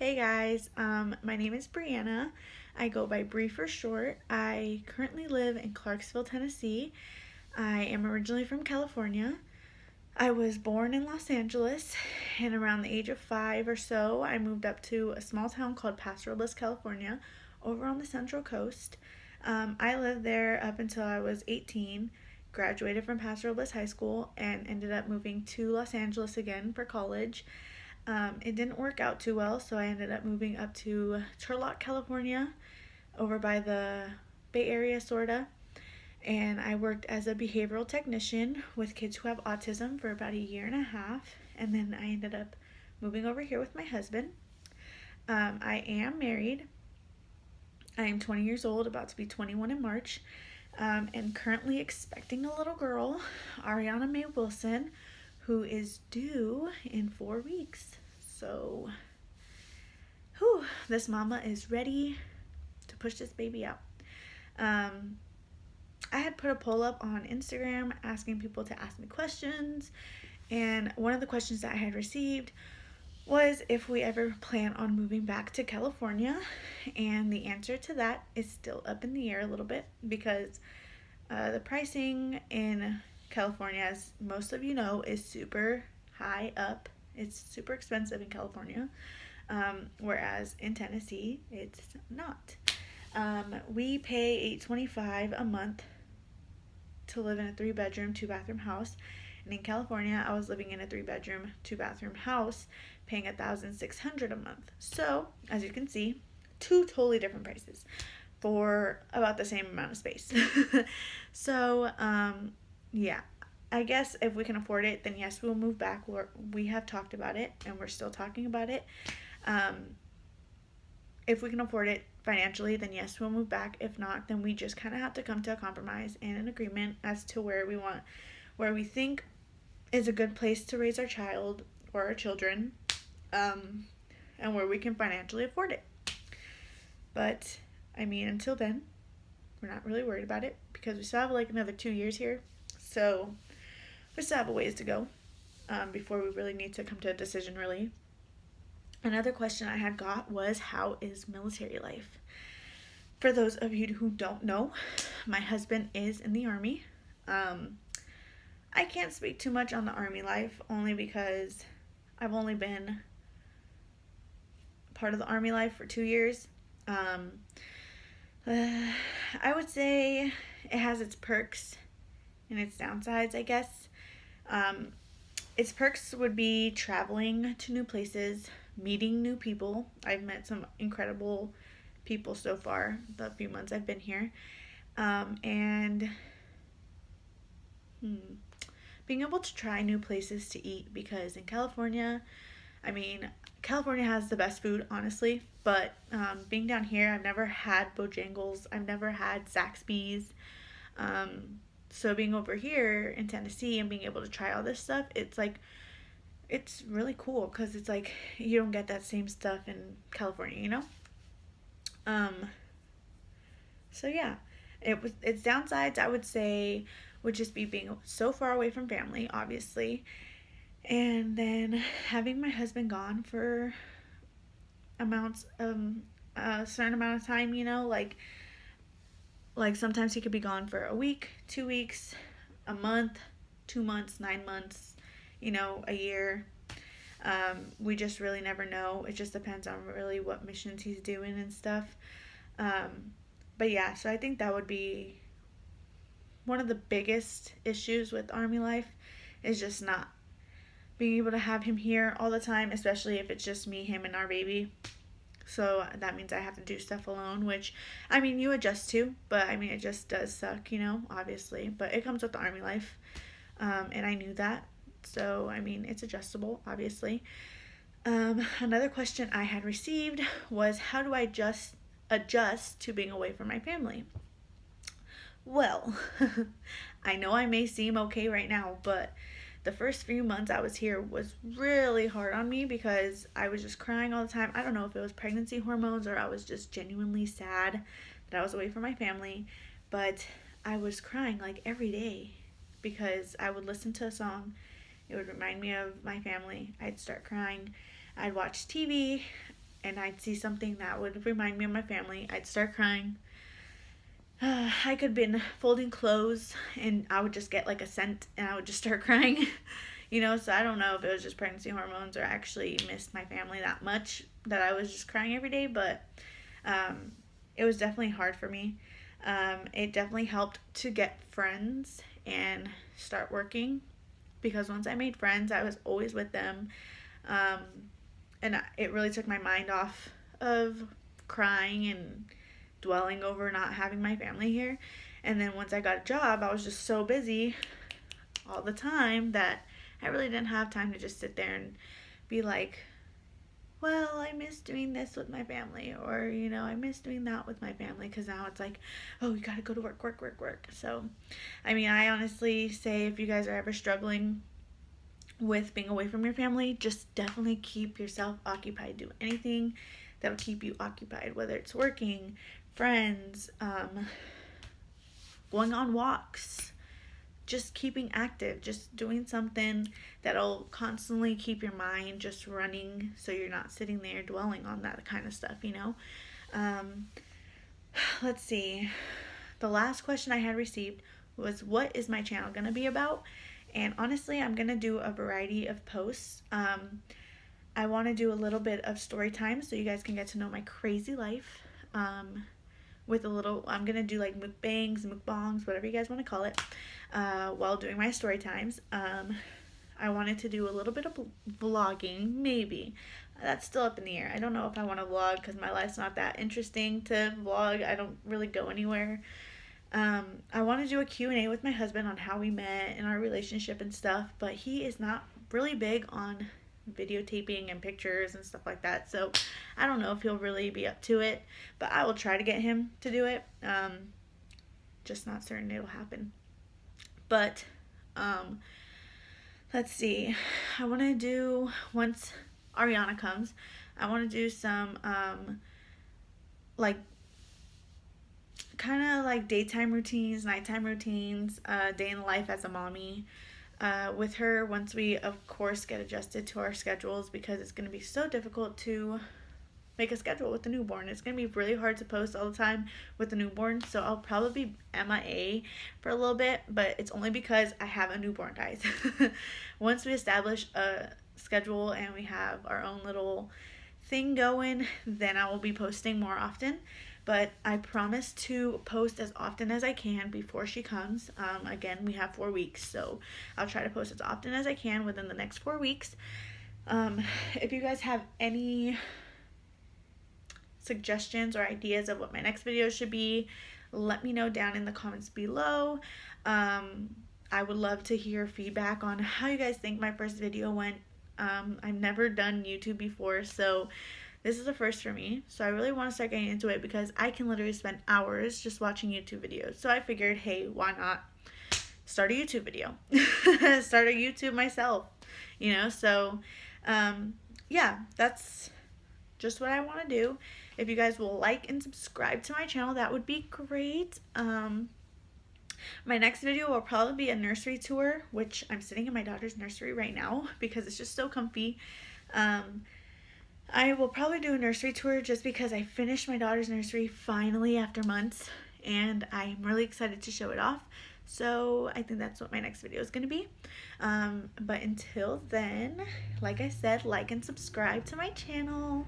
Hey guys, my name is Brianna. I go by Bree for short. I currently live in Clarksville, Tennessee. I am originally from California. I was born in Los Angeles, and around the age of 5 or so, I moved up to a small town called Paso Robles, California, over on the Central Coast. I lived there up until I was 18, graduated from Paso Robles High School, and ended up moving to Los Angeles again for college. It didn't work out too well, so I ended up moving up to Turlock, California, over by the Bay Area, sorta. And I worked as a behavioral technician with kids who have autism for about a year and a half. And then I ended up moving over here with my husband. I am married. I am 20 years old, about to be 21 in March, and currently expecting a little girl, Ariana Mae Wilson, who is due in 4 weeks. So, this mama is ready to push this baby out. I had put a poll up on Instagram asking people to ask me questions, and one of the questions that I had received was if we ever plan on moving back to California, and the answer to that is still up in the air a little bit because the pricing in California, as most of you know, is super high up. It's super expensive in California, whereas in Tennessee, it's not. We pay $825 a month to live in a 3-bedroom, 2-bathroom house. And in California, I was living in a 3-bedroom, 2-bathroom house, paying $1,600 a month. So, as you can see, two totally different prices for about the same amount of space. So, yeah, I guess if we can afford it, then yes, we'll move back. We have talked about it, and we're still talking about it. If we can afford it financially, then yes, we'll move back. If not, then we just kind of have to come to a compromise and an agreement as to where we think is a good place to raise our child or our children, and where we can financially afford it. But, I mean, until then, we're not really worried about it because we still have like another 2 years here. So, we still have a ways to go before we really need to come to a decision, really. Another question I had got was, how is military life? For those of you who don't know, my husband is in the Army. I can't speak too much on the Army life, only because I've only been part of the Army life for 2 years. I would say it has its perks and its downsides, I guess. Its perks would be traveling to new places, meeting new people. I've met some incredible people so far, the few months I've been here. And being able to try new places to eat, because in California, California has the best food, honestly, but being down here, I've never had Bojangles, I've never had Zaxby's. So being over here in Tennessee and being able to try all this stuff, it's really cool because it's like you don't get that same stuff in California, you know? So yeah, its downsides, I would say, would just be being so far away from family, obviously, and then having my husband gone for a certain amount of time, you know, like sometimes he could be gone for a week, 2 weeks, a month, 2 months, 9 months, you know, a year. We just really never know. It just depends on really what missions he's doing and stuff. But yeah, so I think that would be one of the biggest issues with Army life, is just not being able to have him here all the time, especially if it's just me, him, and our baby. So that means I have to do stuff alone, which, you adjust to, but, it just does suck, you know, obviously. But it comes with the Army life, and I knew that. So, it's adjustable, obviously. Another question I had received was, how do I adjust to being away from my family? Well, I know I may seem okay right now, but the first few months I was here was really hard on me because I was just crying all the time. I don't know if it was pregnancy hormones or I was just genuinely sad that I was away from my family, but I was crying like every day because I would listen to a song. It would remind me of my family. I'd start crying. I'd watch TV. and I'd see something that would remind me of my family, I'd start crying. I could have been folding clothes and I would just get like a scent and I would just start crying. So I don't know if it was just pregnancy hormones or I actually missed my family that much that I was just crying every day, but it was definitely hard for me. It definitely helped to get friends and start working, because once I made friends, I was always with them. And it really took my mind off of crying and dwelling over not having my family here. And then once I got a job, I was just so busy all the time that I really didn't have time to just sit there and be like, well, I miss doing this with my family, or, I miss doing that with my family, because now it's like, oh, you gotta go to work, work, work, work. So, I honestly say if you guys are ever struggling with being away from your family, just definitely keep yourself occupied. Do anything that will keep you occupied, whether it's working, friends, going on walks, just keeping active, just doing something that'll constantly keep your mind just running, so you're not sitting there dwelling on that kind of stuff. Let's see. The last question I had received was, what is my channel going to be about? And honestly, I'm going to do a variety of posts. I want to do a little bit of story time so you guys can get to know my crazy life. I'm going to do like mukbangs, mukbangs, whatever you guys want to call it, while doing my story times. I wanted to do a little bit of vlogging, maybe. That's still up in the air. I don't know if I want to vlog because my life's not that interesting to vlog. I don't really go anywhere. I want to do a Q&A with my husband on how we met and our relationship and stuff, but he is not really big on videotaping and pictures and stuff like that, so I don't know if he'll really be up to it, but I will try to get him to do it. Just not certain it'll happen. But let's see, I want to do, once Ariana comes, I want to do some like kind of like daytime routines, nighttime routines, day in the life as a mommy with her, once we of course get adjusted to our schedules, because it's going to be so difficult to make a schedule with the newborn. It's going to be really hard to post all the time with the newborn, so I'll probably be MIA for a little bit, but it's only because I have a newborn, guys. Once we establish a schedule and we have our own little thing going, then I will be posting more often. But I promise to post as often as I can before she comes. Again, we have 4 weeks, so I'll try to post as often as I can within the next 4 weeks. If you guys have any suggestions or ideas of what my next video should be, let me know down in the comments below. I would love to hear feedback on how you guys think my first video went. I've never done YouTube before, so this is the first for me, so I really want to start getting into it because I can literally spend hours just watching YouTube videos. So I figured, hey, why not start a YouTube video? Start a YouTube myself, So, yeah, that's just what I want to do. If you guys will like and subscribe to my channel, that would be great. My next video will probably be a nursery tour, which I'm sitting in my daughter's nursery right now because it's just so comfy. I will probably do a nursery tour just because I finished my daughter's nursery finally after months, and I'm really excited to show it off. So I think that's what my next video is going to be. But until then, like I said, like and subscribe to my channel.